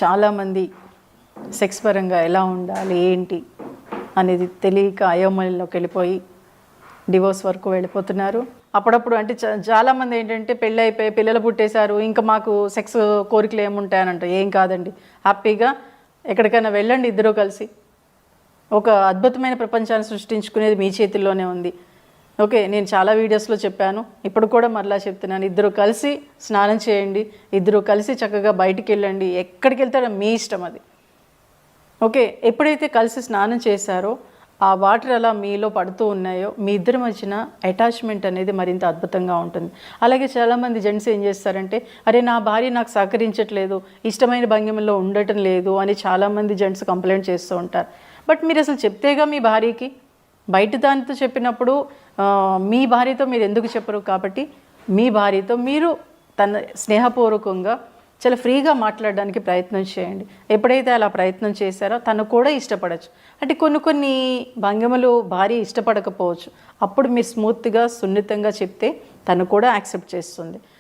చాలామంది సెక్స్ పరంగా ఎలా ఉండాలి ఏంటి అనేది తెలియక అయోమయంలోకి వెళ్ళిపోయి డివోర్స్ వరకు వెళ్ళిపోతున్నారు. అప్పుడప్పుడు అంటే చాలామంది ఏంటంటే పెళ్ళి అయిపోయి పిల్లలు పుట్టేశారు, ఇంకా మాకు సెక్స్ కోరికలు ఏముంటాయనంట. ఏం కాదండి, హ్యాపీగా ఎక్కడికైనా వెళ్ళండి ఇద్దరూ కలిసి. ఒక అద్భుతమైన ప్రపంచాన్ని సృష్టించుకునేది మీ చేతుల్లోనే ఉంది. ఓకే, నేను చాలా వీడియోస్లో చెప్పాను, ఇప్పుడు కూడా మరలా చెప్తున్నాను. ఇద్దరు కలిసి స్నానం చేయండి, ఇద్దరు కలిసి చక్కగా బయటికి వెళ్ళండి, ఎక్కడికి వెళ్తారో మీ ఇష్టం అది. ఓకే, ఎప్పుడైతే కలిసి స్నానం చేశారో ఆ వాటర్ అలా మీలో పడుతూ ఉన్నాయో మీ ఇద్దరి మధ్యన అటాచ్మెంట్ అనేది మరింత అద్భుతంగా ఉంటుంది. అలాగే చాలామంది జెంట్స్ ఏం చేస్తారంటే, అరే నా భార్య నాకు సహకరించట్లేదు, ఇష్టమైన భంగిమలో ఉండటం లేదు అని చాలామంది జెంట్స్ కంప్లైంట్ చేస్తూ ఉంటారు. బట్ మీరు అసలు చెప్తేగా మీ భార్యకి, బయట దానితో చెప్పినప్పుడు మీ భార్యతో మీరు ఎందుకు చెప్పరు? కాబట్టి మీ భార్యతో మీరు తన స్నేహపూర్వకంగా చాలా ఫ్రీగా మాట్లాడడానికి ప్రయత్నం చేయండి. ఎప్పుడైతే అలా ప్రయత్నం చేశారో తను కూడా ఇష్టపడచ్చు. అంటే కొన్ని భంగిమలు భార్య ఇష్టపడకపోవచ్చు, అప్పుడు మీరు స్మూత్గా సున్నితంగా చెప్తే తను కూడా యాక్సెప్ట్ చేస్తుంది.